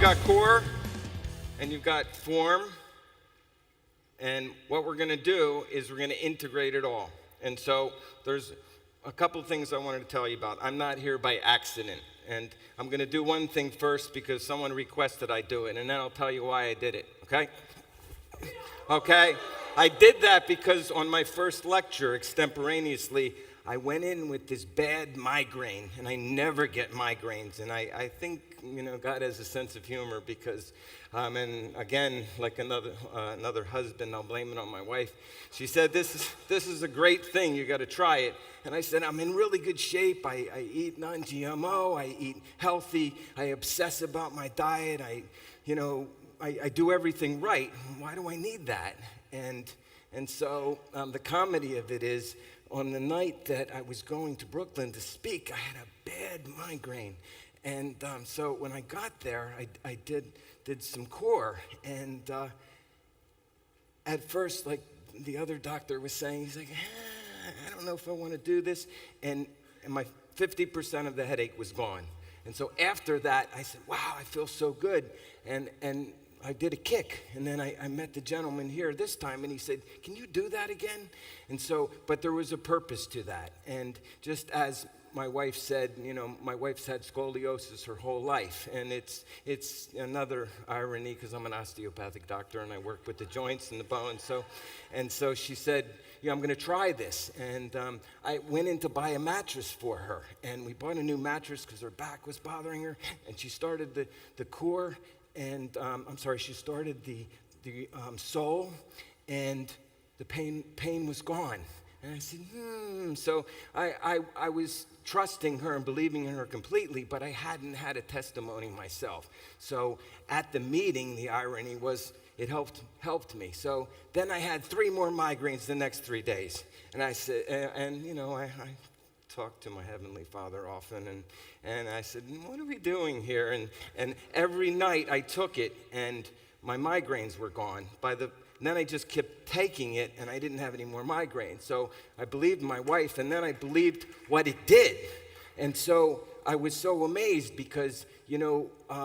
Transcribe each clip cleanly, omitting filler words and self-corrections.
got core and you've got form. And what we're going to do is we're going to integrate it all. And so there's a couple things I wanted to tell you about. I'm not here by accident. And I'm going to do one thing first because someone requested I do it. And then I'll tell you why I did it, okay? Okay? I did that because on my first lecture, extemporaneously, I went in with this bad migraine, and I never get migraines. And I think, God has a sense of humor because, and again, like another husband, I'll blame it on my wife. She said, this is a great thing, you got to try it. And I said, I'm in really good shape. I eat non-GMO, I eat healthy, I obsess about my diet, I do everything right. Why do I need that? And so the comedy of it is, on the night that I was going to Brooklyn to speak, I had a bad migraine. And so when I got there, I did some core. And at first, like the other doctor was saying, he's like, I don't know if I want to do this. And my 50% of the headache was gone. And so after that, I said, wow, I feel so good. And I did a kick, and then I met the gentleman here this time, and he said, can you do that again? And so, but there was a purpose to that. And just as my wife said, my wife's had scoliosis her whole life, and it's another irony because I'm an osteopathic doctor, and I work with the joints and the bones. So she said, I'm going to try this. And I went in to buy a mattress for her, and we bought a new mattress because her back was bothering her, and she started the core. And she started the sole, and the pain was gone. And I said, So I was trusting her and believing in her completely, but I hadn't had a testimony myself. So at the meeting, the irony was it helped me. So then I had 3 more migraines the next 3 days. And I said, I talk to my Heavenly Father often, and I said, what are we doing here? And every night I took it, and my migraines were gone. Then I just kept taking it, and I didn't have any more migraines. So I believed my wife, and then I believed what it did. And so I was so amazed because,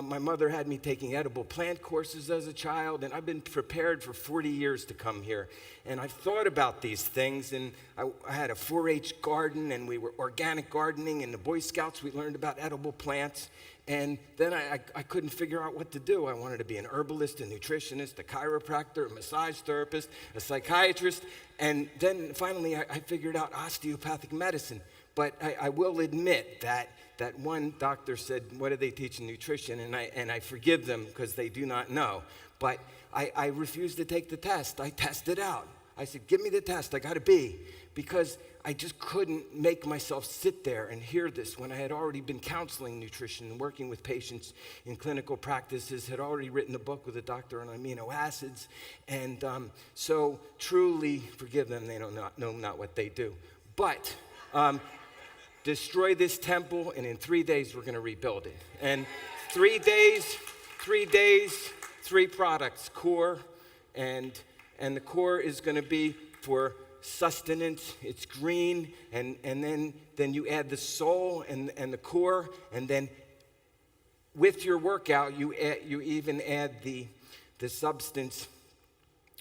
my mother had me taking edible plant courses as a child, and I've been prepared for 40 years to come here. And I've thought about these things, and I had a 4-H garden, and we were organic gardening, and the Boy Scouts, we learned about edible plants. And then I couldn't figure out what to do. I wanted to be an herbalist, a nutritionist, a chiropractor, a massage therapist, a psychiatrist. And then finally I figured out osteopathic medicine. But I will admit that one doctor said, what do they teach in nutrition? And I forgive them because they do not know. But I refused to take the test. I tested out. I said, give me the test. I got a B. Because I just couldn't make myself sit there and hear this when I had already been counseling nutrition and working with patients in clinical practices, had already written a book with a doctor on amino acids. And so truly forgive them. They don't know not what they do. But destroy this temple, and in 3 days, we're going to rebuild it. And 3 days, 3 products, core, and the core is going to be for sustenance. It's green, and then you add the soul and the core, and then with your workout, you even add the substance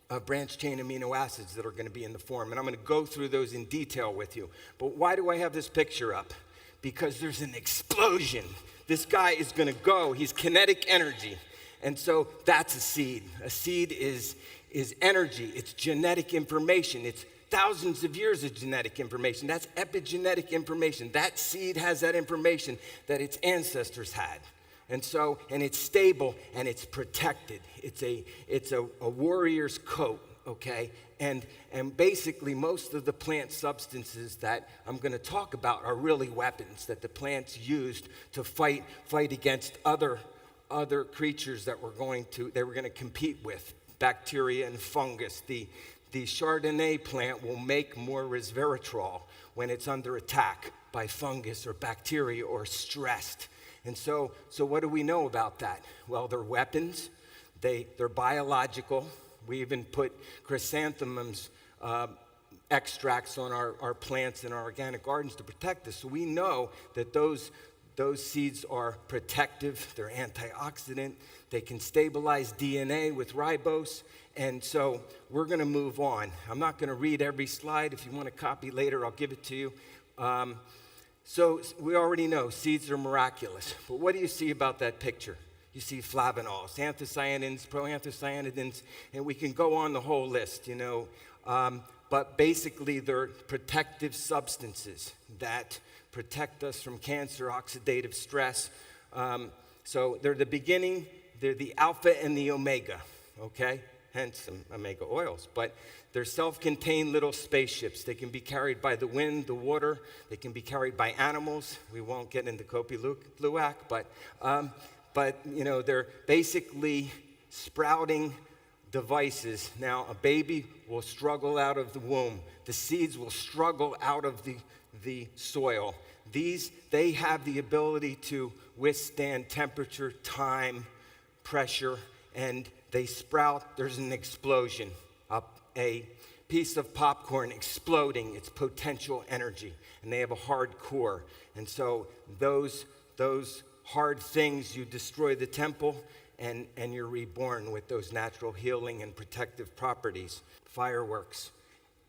of branched chain amino acids that are going to be in the form. And I'm going to go through those in detail with you. But why do I have this picture up? Because there's an explosion. This guy is going to go. He's kinetic energy. And so that's a seed. A seed is energy. It's genetic information. It's thousands of years of genetic information. That's epigenetic information. That seed has that information that its ancestors had. And it's stable and it's protected. It's a warrior's coat, okay? And basically most of the plant substances that I'm going to talk about are really weapons that the plants used to fight against other creatures that they were going to compete with, bacteria and fungus. The Chardonnay plant will make more resveratrol when it's under attack by fungus or bacteria or stressed. And so what do we know about that? Well, they're weapons. They're biological. We even put chrysanthemums extracts on our plants in our organic gardens to protect us. So we know that those Those seeds are protective, they're antioxidant, they can stabilize DNA with ribose, and so we're gonna move on. I'm not gonna read every slide. If you want a copy later, I'll give it to you. So we already know seeds are miraculous, but what do you see about that picture? You see flavanols, anthocyanins, proanthocyanidins, and we can go on the whole list, but basically they're protective substances that protect us from cancer, oxidative stress. So they're the beginning, they're the alpha and the omega, okay? Hence some omega oils. But they're self-contained little spaceships. They can be carried by the wind, the water. They can be carried by animals. We won't get into Kopi Luwak, but they're basically sprouting devices. Now, a baby will struggle out of the womb. The seeds will struggle out of the soil. They have the ability to withstand temperature, time, pressure, and they sprout. There's an explosion, a piece of popcorn exploding, its potential energy, and they have a hard core. And so those hard things, you destroy the temple, and you're reborn with those natural healing and protective properties. Fireworks.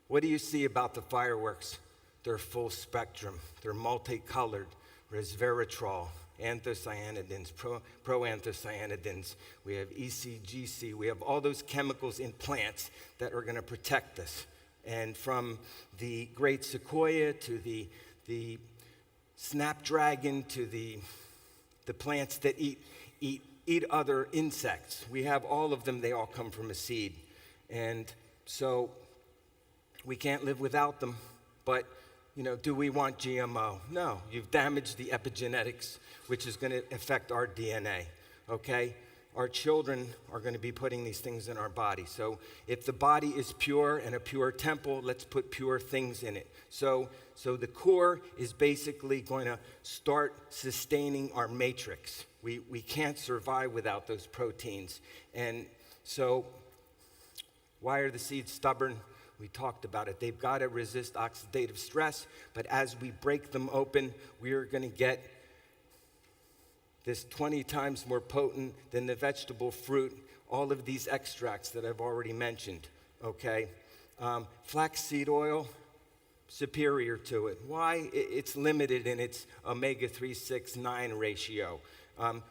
What do you see about the fireworks? They're full spectrum. They're multicolored. Resveratrol, anthocyanidins, proanthocyanidins. We have ECGC. We have all those chemicals in plants that are going to protect us. And from the great sequoia to the snapdragon to the plants that eat other insects. We have all of them. They all come from a seed. And so we can't live without them. But, do we want GMO? No. You've damaged the epigenetics, which is going to affect our DNA, okay? Our children are going to be putting these things in our body. So if the body is pure and a pure temple, let's put pure things in it. So the core is basically going to start sustaining our matrix. We can't survive without those proteins. And so why are the seeds stubborn? We talked about it. They've got to resist oxidative stress, but as we break them open, we are going to get this 20 times more potent than the vegetable fruit, all of these extracts that I've already mentioned, okay? Flaxseed oil, superior to it. Why? It's limited in its omega-3, 6, 9 ratio.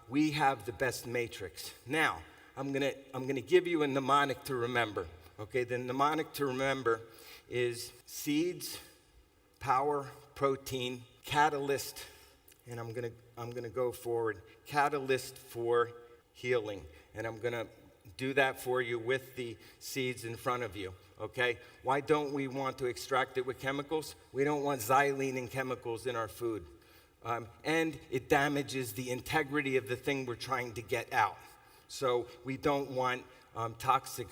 We have the best matrix. Now, I'm gonna give you a mnemonic to remember. Okay, the mnemonic to remember is seeds, power, protein, catalyst, and I'm gonna go forward. Catalyst for healing, and I'm gonna do that for you with the seeds in front of you. Okay, why don't we want to extract it with chemicals? We don't want xylene and chemicals in our food, and it damages the integrity of the thing we're trying to get out. So we don't want toxic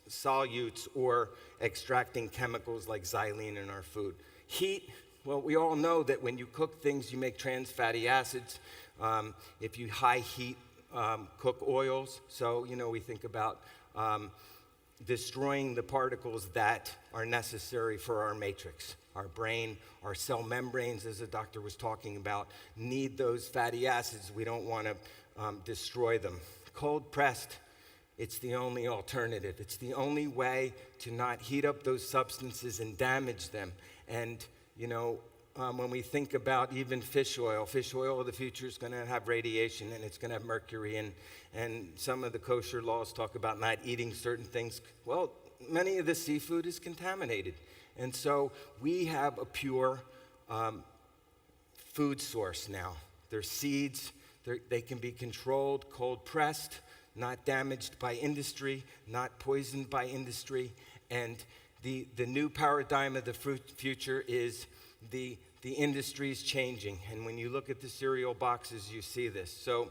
solutes or extracting chemicals like xylene in our food. Heat, well, we all know that when you cook things, you make trans fatty acids. If you high heat cook oils, so, we think about destroying the particles that are necessary for our matrix. Our brain, our cell membranes, as the doctor was talking about, need those fatty acids. We don't want to destroy them. Cold pressed, it's the only alternative. It's the only way to not heat up those substances and damage them. And, when we think about even fish oil of the future is going to have radiation, and it's going to have mercury, and some of the kosher laws talk about not eating certain things. Well, many of the seafood is contaminated. And so we have a pure food source now. They're seeds. They can be controlled, cold pressed, not damaged by industry, not poisoned by industry. And the new paradigm of the future is the industry's changing. And when you look at the cereal boxes, you see this. So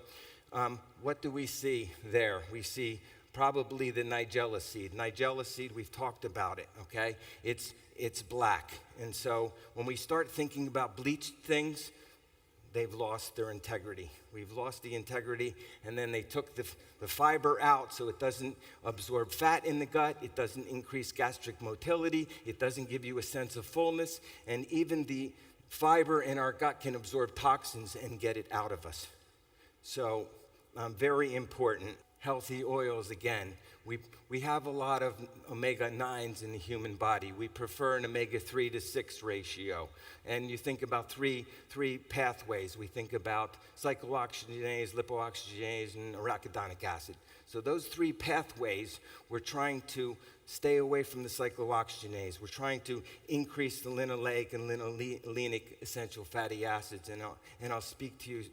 what do we see there? We see probably the nigella seed. Nigella seed, we've talked about it, okay? It's black. And so when we start thinking about bleached things, they've lost their integrity. We've lost the integrity, and then they took the fiber out so it doesn't absorb fat in the gut, it doesn't increase gastric motility, it doesn't give you a sense of fullness, and even the fiber in our gut can absorb toxins and get it out of us. So very important. Healthy oils, again. We have a lot of omega-9s in the human body. We prefer an omega-3 to 6 ratio. And you think about three pathways. We think about cyclooxygenase, lipoxygenase, and arachidonic acid. So those 3 pathways, we're trying to stay away from the cyclooxygenase. We're trying to increase the linoleic and linolenic essential fatty acids. And I'll speak to you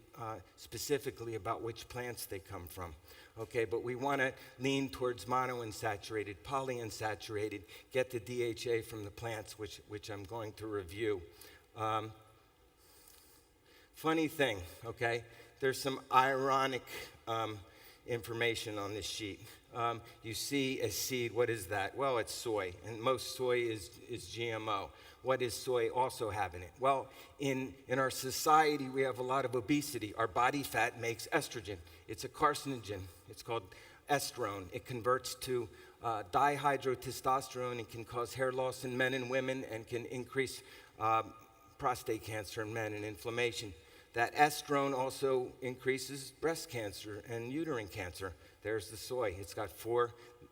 specifically about which plants they come from. Okay, but we want to lean towards monounsaturated, polyunsaturated, get the DHA from the plants, which I'm going to review. Funny thing, okay, there's some ironic information on this sheet. You see a seed, what is that? Well, it's soy, and most soy is GMO. What is soy also having it? Well, in our society, we have a lot of obesity. Our body fat makes estrogen. It's a carcinogen. It's called estrone. It converts to dihydrotestosterone and can cause hair loss in men and women and can increase prostate cancer in men and inflammation. That estrone also increases breast cancer and uterine cancer. There's the soy. It's got 4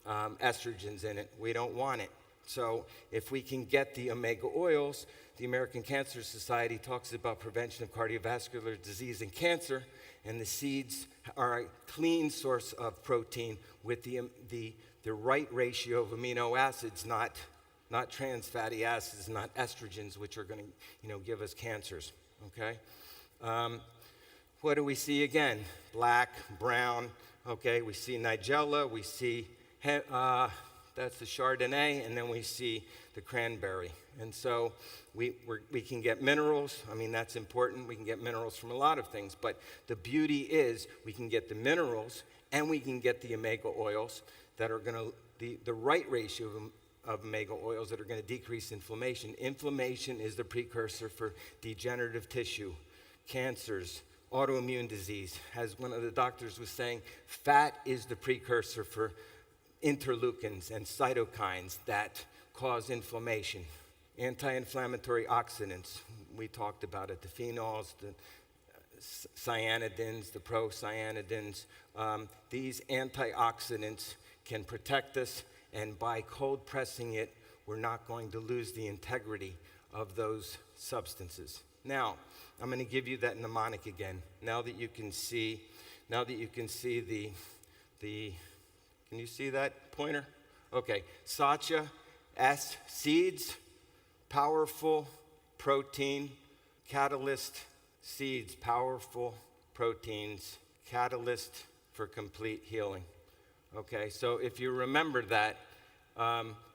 estrogens in it. We don't want it. So if we can get the omega oils, the American Cancer Society talks about prevention of cardiovascular disease and cancer, and the seeds are a clean source of protein with the right ratio of amino acids, not trans fatty acids, not estrogens, which are going to give us cancers. Okay. What do we see again? Black, brown. Okay. We see Nigella. We see that's the Chardonnay, and then we see the cranberry. And so we can get minerals. I mean, that's important. We can get minerals from a lot of things. But the beauty is we can get the minerals and we can get the omega oils that are going to, the right ratio of omega oils that are going to decrease inflammation. Inflammation is the precursor for degenerative tissue, cancers, autoimmune disease. As one of the doctors was saying, fat is the precursor for interleukins and cytokines that cause inflammation. Anti-inflammatory oxidants, we talked about it, the phenols, the cyanidins, the procyanidins. These antioxidants can protect us, and by cold pressing it, we're not going to lose the integrity of those substances. Now, I'm going to give you that mnemonic again. Now that you can see the can you see that pointer? Okay, Satya, S, seeds, powerful protein, catalyst, seeds, powerful proteins, catalyst for complete healing. Okay, so if you remember that,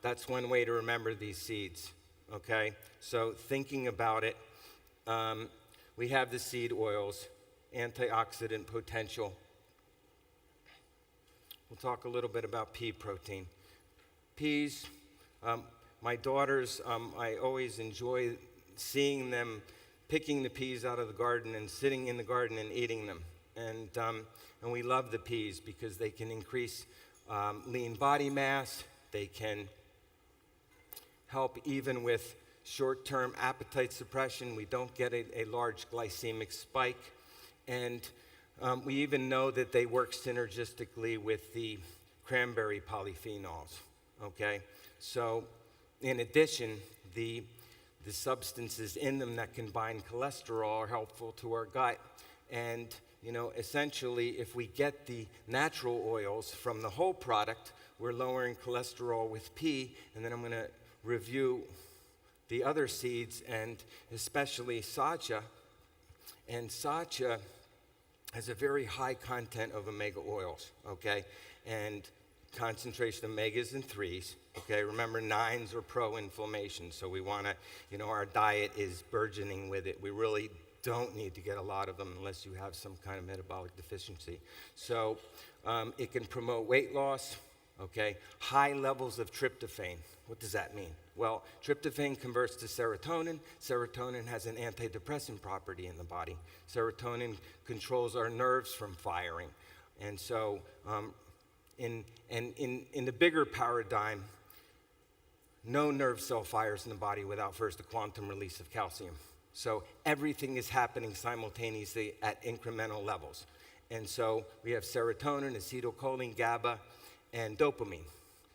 that's one way to remember these seeds. Okay, so thinking about it, we have the seed oils, antioxidant potential. We'll talk a little bit about pea protein. Peas, my daughters, I always enjoy seeing them picking the peas out of the garden and sitting in the garden and eating them. And we love the peas because they can increase lean body mass. They can help even with short-term appetite suppression. We don't get a large glycemic spike. And we even know that they work synergistically with the cranberry polyphenols, okay? So in addition, the substances in them that can bind cholesterol are helpful to our gut. And, essentially, if we get the natural oils from the whole product, we're lowering cholesterol with pea. And then I'm going to review the other seeds, and especially Satya. And Satya has a very high content of omega oils, okay? And concentration of omegas and 3s, okay? Remember, 9s are pro-inflammation, so we want to, our diet is burgeoning with it. We really don't need to get a lot of them unless you have some kind of metabolic deficiency. So it can promote weight loss, okay? High levels of tryptophan. What does that mean? Well, tryptophan converts to serotonin. Serotonin has an antidepressant property in the body. Serotonin controls our nerves from firing. And so in the bigger paradigm, no nerve cell fires in the body without first a quantum release of calcium. So everything is happening simultaneously at incremental levels. And so we have serotonin, acetylcholine, GABA, and dopamine.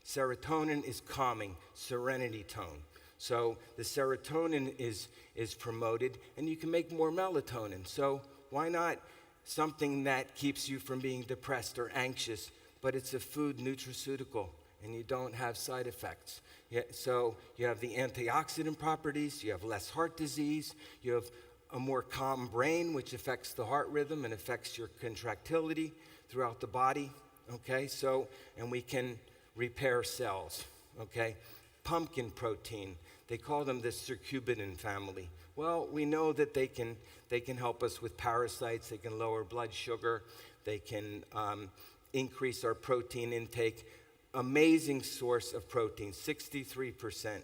Serotonin is calming, serenity tone. So the serotonin is promoted, and you can make more melatonin. So why not something that keeps you from being depressed or anxious, but it's a food nutraceutical, and you don't have side effects. Yeah, so you have the antioxidant properties, you have less heart disease, you have a more calm brain, which affects the heart rhythm and affects your contractility throughout the body, okay? So, and we can repair cells, okay? Pumpkin protein, they call them the cercubitin family. Well, we know that they can help us with parasites, they can lower blood sugar, they can increase our protein intake. Amazing source of protein, 63%.